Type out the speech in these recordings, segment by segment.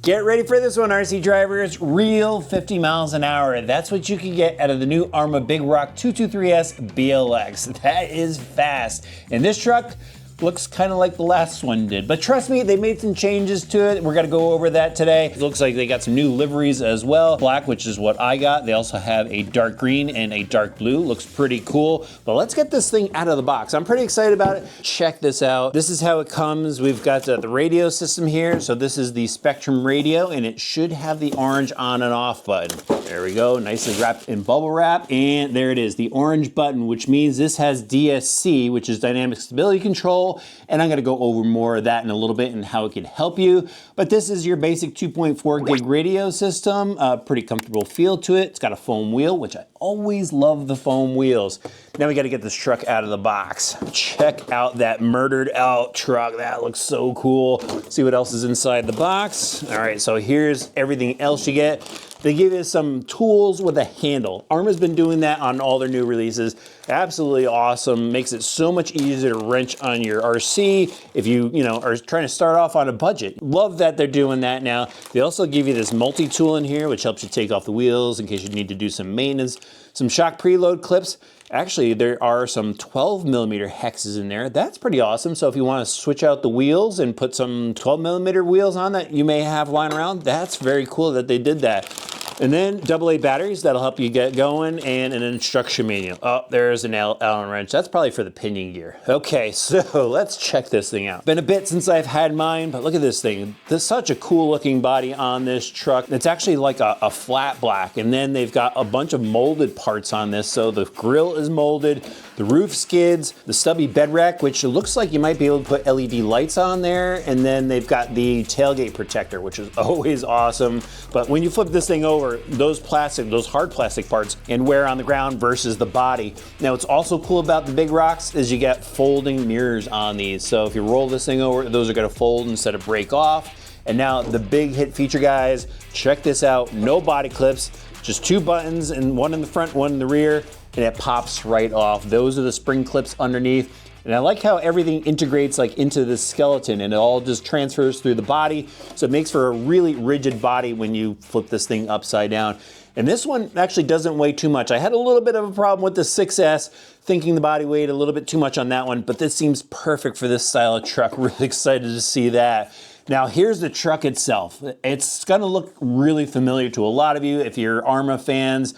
Get ready for this one, RC drivers. Real 50 miles an hour. That's what you can get out of the new ARRMA Big Rock 223S BLX. That is fast. And this truck looks kind of like the last one did. But trust me, they made some changes to it. We're gonna go over that today. It looks like they got some new liveries as well. Black, which is what I got. They also have a dark green and a dark blue. Looks pretty cool. But let's get this thing out of the box. I'm pretty excited about it. Check this out. This is how it comes. We've got the radio system here. So this is the Spectrum radio, and it should have the orange on and off button. There we go, nicely wrapped in bubble wrap. And there it is, the orange button, which means this has DSC, which is Dynamic Stability Control. And I'm gonna go over more of that in a little bit and how it can help you. But this is your basic 2.4 gig radio system, pretty comfortable feel to it. It's got a foam wheel, which I always love the foam wheels. Now we gotta get this truck out of the box. Check out that murdered out truck. That looks so cool. See what else is inside the box. All right, so here's everything else you get. They give you some tools with a handle. ARRMA's been doing that on all their new releases. Absolutely awesome. Makes it so much easier to wrench on your RC if you are trying to start off on a budget. Love that they're doing that now. They also give you this multi-tool in here, which helps you take off the wheels in case you need to do some maintenance. Some shock preload clips. Actually, there are some 12mm hexes in there. That's pretty awesome. So if you want to switch out the wheels and put some 12mm wheels on that you may have lying around, that's very cool that they did that. And then AA batteries, that'll help you get going, and an instruction manual. Oh, there's an Allen wrench. That's probably for the pinion gear. Okay, so let's check this thing out. Been a bit since I've had mine, but look at this thing. There's such a cool looking body on this truck. It's actually like a flat black, and then they've got a bunch of molded parts on this. So the grille is molded, the roof skids, the stubby bed rack, which it looks like you might be able to put LED lights on there, and then they've got the tailgate protector, which is always awesome. But when you flip this thing over, those hard plastic parts and wear on the ground versus the body. Now what's also cool about the Big Rocks is you get folding mirrors on these. So if you roll this thing over, those are gonna fold instead of break off. And now the big hit feature, guys, check this out. No body clips, just two buttons, and one in the front, one in the rear, and it pops right off. Those are the spring clips underneath. And I like how everything integrates like into the skeleton, and it all just transfers through the body. So it makes for a really rigid body when you flip this thing upside down. And this one actually doesn't weigh too much. I had a little bit of a problem with the 6S, thinking the body weighed a little bit too much on that one, but this seems perfect for this style of truck. Really excited to see that. Now here's the truck itself. It's gonna look really familiar to a lot of you if you're ARRMA fans.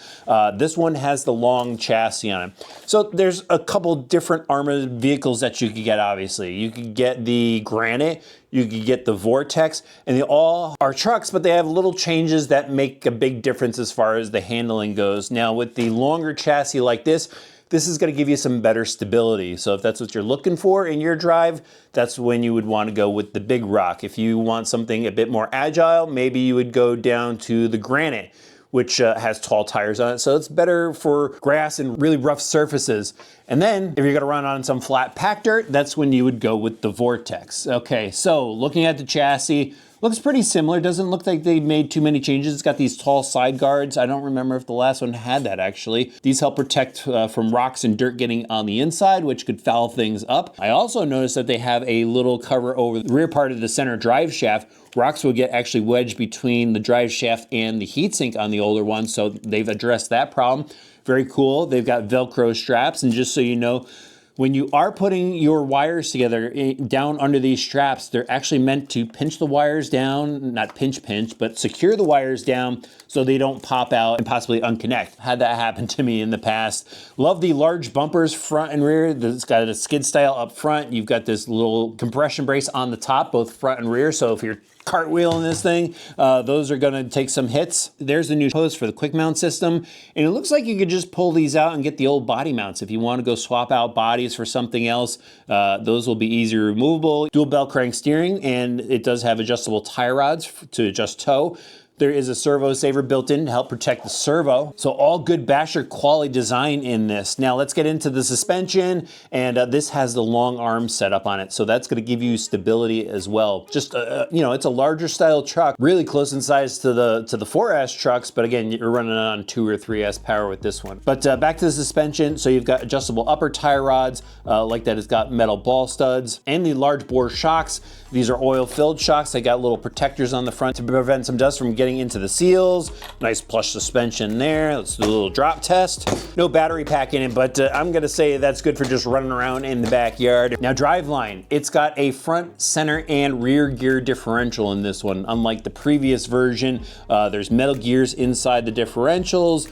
This one has the long chassis on it. So there's a couple different ARRMA vehicles that you could get, obviously. You could get the Granite, you could get the Vortex, and they all are trucks, but they have little changes that make a big difference as far as the handling goes. Now with the longer chassis like this is gonna give you some better stability. So if that's what you're looking for in your drive, that's when you would wanna go with the Big Rock. If you want something a bit more agile, maybe you would go down to the Granite, which has tall tires on it. So it's better for grass and really rough surfaces. And then if you're gonna run on some flat packed dirt, that's when you would go with the Vortex. Okay, so looking at the chassis, looks pretty similar. Doesn't look like they made too many changes. It's got these tall side guards. I don't remember if the last one had that actually. These help protect from rocks and dirt getting on the inside, which could foul things up. I also noticed that they have a little cover over the rear part of the center drive shaft. Rocks would get actually wedged between the drive shaft and the heatsink on the older one, so they've addressed that problem. Very cool. They've got Velcro straps, and just so you know, when you are putting your wires together down under these straps, they're actually meant to pinch the wires down, not pinch, but secure the wires down so they don't pop out and possibly unconnect. Had that happen to me in the past. Love the large bumpers front and rear. It's got a skid style up front. You've got this little compression brace on the top, both front and rear. So if you're cartwheeling this thing, those are gonna take some hits. There's the new post for the quick mount system. And it looks like you could just pull these out and get the old body mounts. If you wanna go swap out bodies for something else, those will be easy removable. Dual bell crank steering, and it does have adjustable tie rods to adjust tow. There is a servo saver built in to help protect the servo. So all good basher quality design in this. Now let's get into the suspension, and this has the long arm setup on it. So that's gonna give you stability as well. Just, you know, it's a larger style truck, really close in size to the 4S trucks, but again, you're running on 2 or 3S power with this one. But back to the suspension. So you've got adjustable upper tie rods, like that. It's got metal ball studs and the large bore shocks. These are oil filled shocks. They got little protectors on the front to prevent some dust from getting into the seals. Nice plush suspension there. Let's do a little drop test. No battery pack in it, but I'm gonna say that's good for just running around in the backyard. Now driveline, it's got a front, center, and rear gear differential in this one. Unlike the previous version, there's metal gears inside the differentials.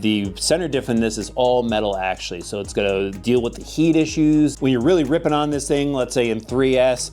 The center diff in this is all metal actually, so it's gonna deal with the heat issues. When you're really ripping on this thing, let's say in 3S,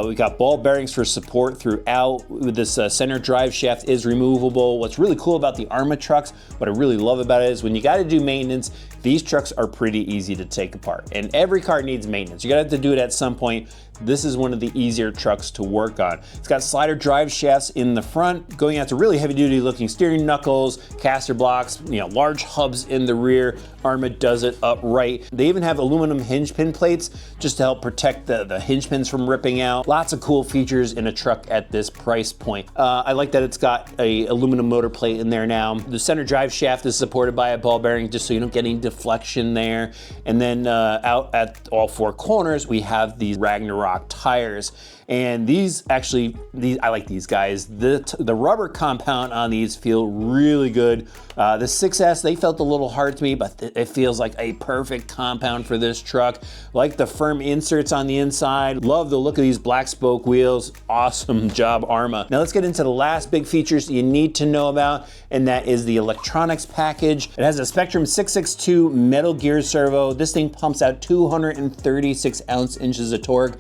we got ball bearings for support throughout. This center drive shaft is removable. What's really cool about the Arrma trucks, what I really love about it is when you gotta do maintenance, these trucks are pretty easy to take apart. And every car needs maintenance. You're gonna have to do it at some point. This is one of the easier trucks to work on. It's got slider drive shafts in the front, going out to really heavy duty looking steering knuckles, caster blocks, you know, large hubs in the rear. Arrma does it upright. They even have aluminum hinge pin plates just to help protect the hinge pins from ripping out. Lots of cool features in a truck at this price point. I like that it's got a aluminum motor plate in there now. The center drive shaft is supported by a ball bearing just so you don't get any deflection there. And then out at all 4 corners, we have these Ragnarok tires. And these actually, I like these guys. The rubber compound on these feel really good. The 6S, they felt a little hard to me, but it feels like a perfect compound for this truck. Like the firm inserts on the inside. Love the look of these black spoke wheels. Awesome job, Arrma. Now let's get into the last big features you need to know about, and that is the electronics package. It has a Spectrum 662 metal gear servo. This thing pumps out 236 ounce-inches of torque.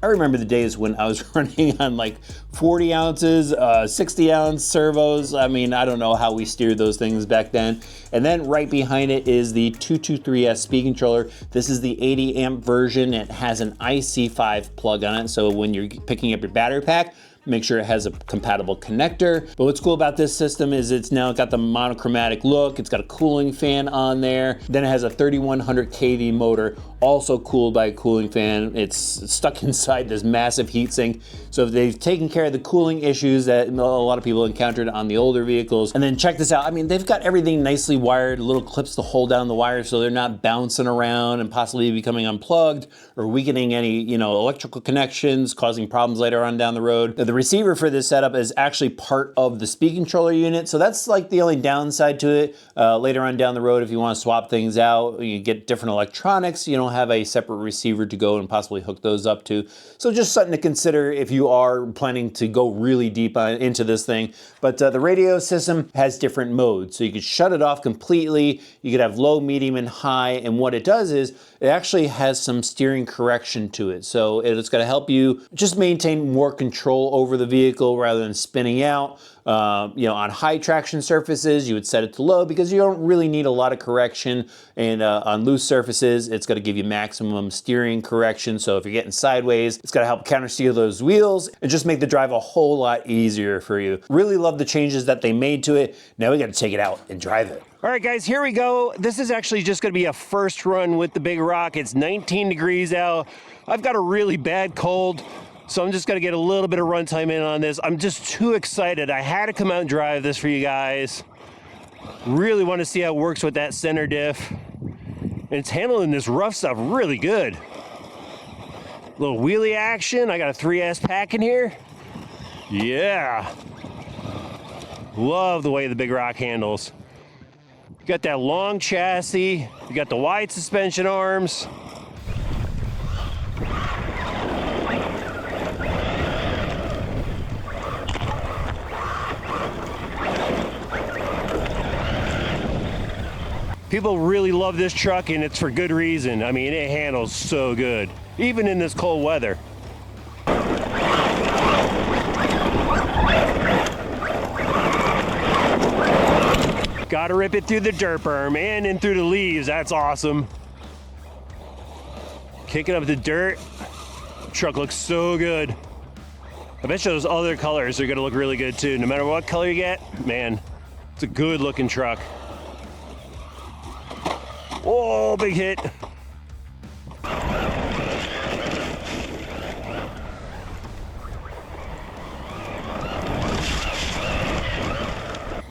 I remember the days when I was running on like 40 ounces, 60 ounce servos. I mean, I don't know how we steered those things back then. And then right behind it is the 223S speed controller. This is the 80 amp version. It has an IC5 plug on it. So when you're picking up your battery pack, make sure it has a compatible connector. But what's cool about this system is it's now got the monochromatic look. It's got a cooling fan on there. Then it has a 3100 kV motor, also cooled by a cooling fan. It's stuck inside this massive heatsink. So they've taken care of the cooling issues that a lot of people encountered on the older vehicles. And then check this out. I mean, they've got everything nicely wired, little clips to hold down the wires so they're not bouncing around and possibly becoming unplugged or weakening any, you know, electrical connections, causing problems later on down the road. The receiver for this setup is actually part of the speed controller unit, so that's like the only downside to it. Later on down the road, if you want to swap things out, you get different electronics, you don't have a separate receiver to go and possibly hook those up to. So just something to consider if you are planning to go really deep into this thing. But the radio system has different modes, so you could shut it off completely. You could have low, medium, and high, and what it does is it actually has some steering correction to it. So it's going to help you just maintain more control over the vehicle rather than spinning out. You know, on high traction surfaces, you would set it to low because you don't really need a lot of correction. And on loose surfaces, it's going to give you maximum steering correction. So if you're getting sideways, it's going to help countersteer those wheels and just make the drive a whole lot easier for you. Really love the changes that they made to it. Now we got to take it out and drive it. All right, guys, here we go. This is actually just going to be a first run with the Big Rock. It's 19 degrees out. I've got a really bad cold, so I'm just gonna get a little bit of runtime in on this. I'm just too excited. I had to come out and drive this for you guys. Really want to see how it works with that center diff. And it's handling this rough stuff really good. Little wheelie action. I got a 3S pack in here. Yeah. Love the way the Big Rock handles. You got that long chassis. You got the wide suspension arms. People really love this truck, and it's for good reason. I mean, it handles so good, even in this cold weather. Gotta rip it through the dirt berm and in through the leaves. That's awesome. Kicking up the dirt. Truck looks so good. I bet you those other colors are gonna look really good too. No matter what color you get, man, it's a good looking truck. Oh, big hit.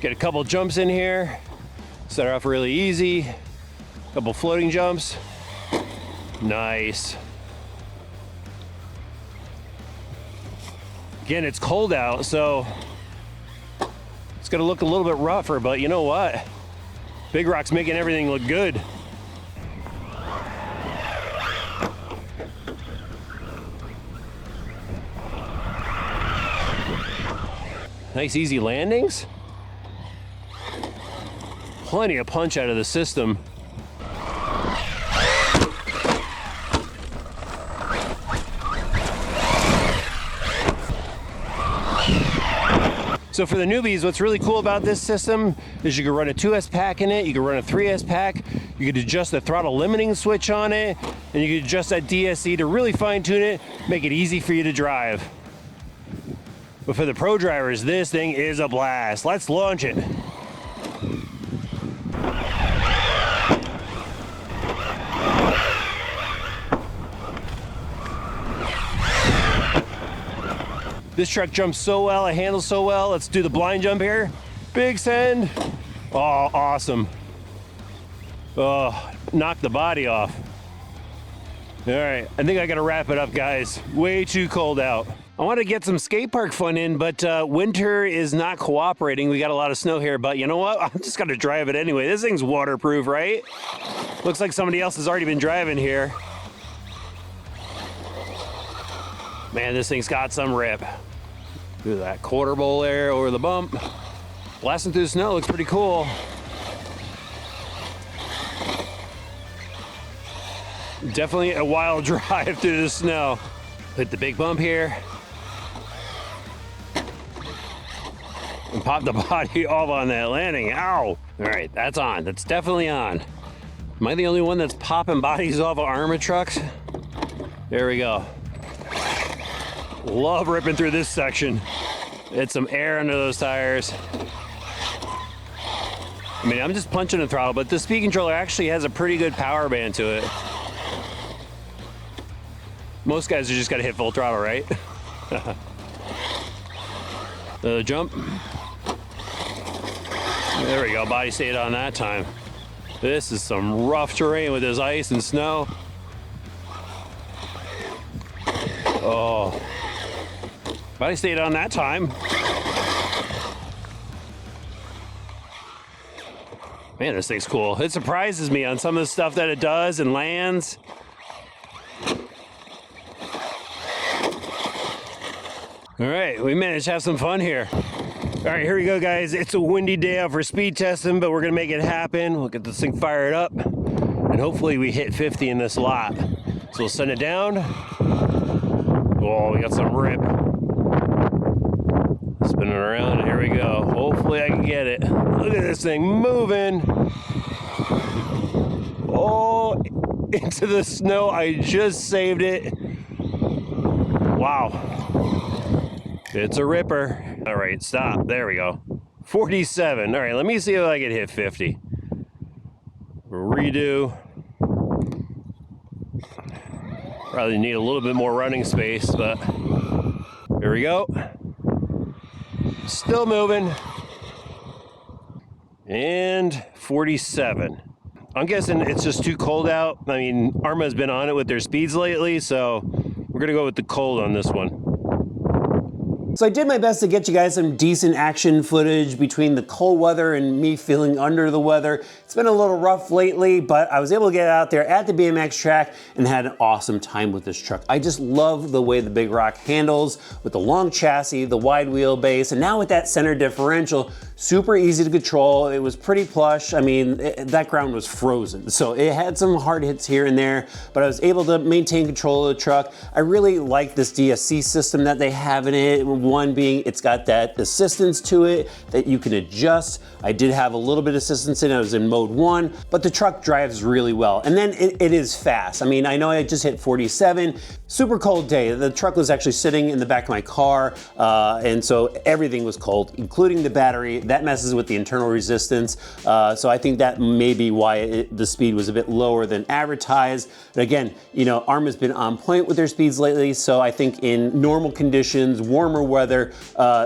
Get a couple jumps in here. Start off really easy. Couple floating jumps. Nice. Again, it's cold out, so it's gonna look a little bit rougher, but you know what? Big Rock's making everything look good. Nice easy landings. Plenty of punch out of the system. So for the newbies, what's really cool about this system is you can run a 2S pack in it, you can run a 3S pack, you can adjust the throttle limiting switch on it, and you can adjust that DSC to really fine tune it, make it easy for you to drive. But for the pro drivers, this thing is a blast. Let's launch it. This truck jumps so well, it handles so well. Let's do the blind jump here. Big send. Oh, awesome. Oh, knocked the body off. All right, I think I gotta wrap it up, guys. Way too cold out. I want to get some skate park fun in, but winter is not cooperating. We got a lot of snow here, but you know what? I'm just gonna drive it anyway. This thing's waterproof, right? Looks like somebody else has already been driving here. Man, this thing's got some rip. Do that quarter bowl there over the bump. Blasting through the snow looks pretty cool. Definitely a wild drive through the snow. Hit the big bump here. And pop the body off on that landing. Ow! All right, that's on. That's definitely on. Am I the only one that's popping bodies off of Arrma trucks? There we go. Love ripping through this section. It's some air under those tires. I mean, I'm just punching the throttle, but the speed controller actually has a pretty good power band to it. Most guys are just gotta hit full throttle, right? The jump. There we go, body stayed on that time. This is some rough terrain with this ice and snow. Oh. Body stayed on that time. Man, this thing's cool. It surprises me on some of the stuff that it does and lands. All right, we managed to have some fun here. All right, here we go, guys. It's a windy day out for speed testing, but we're gonna make it happen. We'll get this thing fired up, and hopefully we hit 50 in this lot. So we'll send it down. Oh, we got some rip. Spinning around, here we go. Hopefully I can get it. Look at this thing moving. Oh, into the snow. I just saved it. Wow. It's a ripper. All right, stop. There we go. 47. All right, let me see if I can hit 50. Redo. Probably need a little bit more running space, but here we go. Still moving. And 47. I'm guessing it's just too cold out. I mean, Arrma's been on it with their speeds lately, so we're gonna go with the cold on this one. So I did my best to get you guys some decent action footage between the cold weather and me feeling under the weather. It's been a little rough lately, but I was able to get out there at the BMX track and had an awesome time with this truck. I just love the way the Big Rock handles with the long chassis, the wide wheelbase, and now with that center differential, super easy to control. It was pretty plush. I mean, that ground was frozen. So it had some hard hits here and there, but I was able to maintain control of the truck. I really like this DSC system that they have in it. one being it's got that assistance to it that you can adjust. I did have a little bit of assistance in it. I was in mode 1, but the truck drives really well. And then it is fast. I mean, I know I just hit 47. Super cold day. The truck was actually sitting in the back of my car, and so everything was cold, including the battery. That messes with the internal resistance. So I think that may be why the speed was a bit lower than advertised. But again, you know, ARRMA's been on point with their speeds lately, so I think in normal conditions, warmer weather,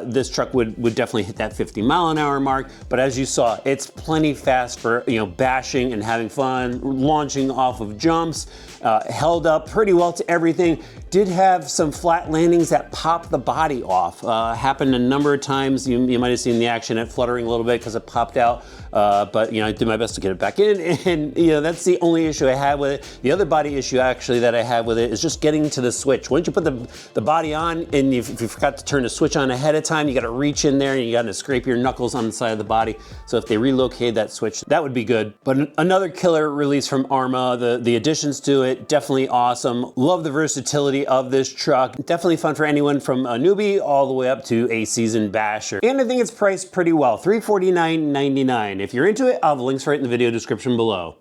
this truck would definitely hit that 50-mile-an-hour mark. But as you saw, it's plenty fast for, you know, bashing and having fun, launching off of jumps, held up pretty well to everything. Did have some flat landings that popped the body off. Happened a number of times. You might have seen the action at fluttering a little bit because it popped out. But you know, I did my best to get it back in, and you know, that's the only issue I had with it. The other body issue actually that I have with it is just getting to the switch. Once you put the body on and if you forgot to turn the switch on ahead of time, you got to reach in there and you got to scrape your knuckles on the side of the body. So if they relocate that switch, that would be good. But another killer release from ARRMA. The additions to it, definitely awesome. Love the versatility of this truck. Definitely fun for anyone from a newbie all the way up to a seasoned basher. And I think it's priced pretty well, $349.99. If you're into it, I'll have the links right in the video description below.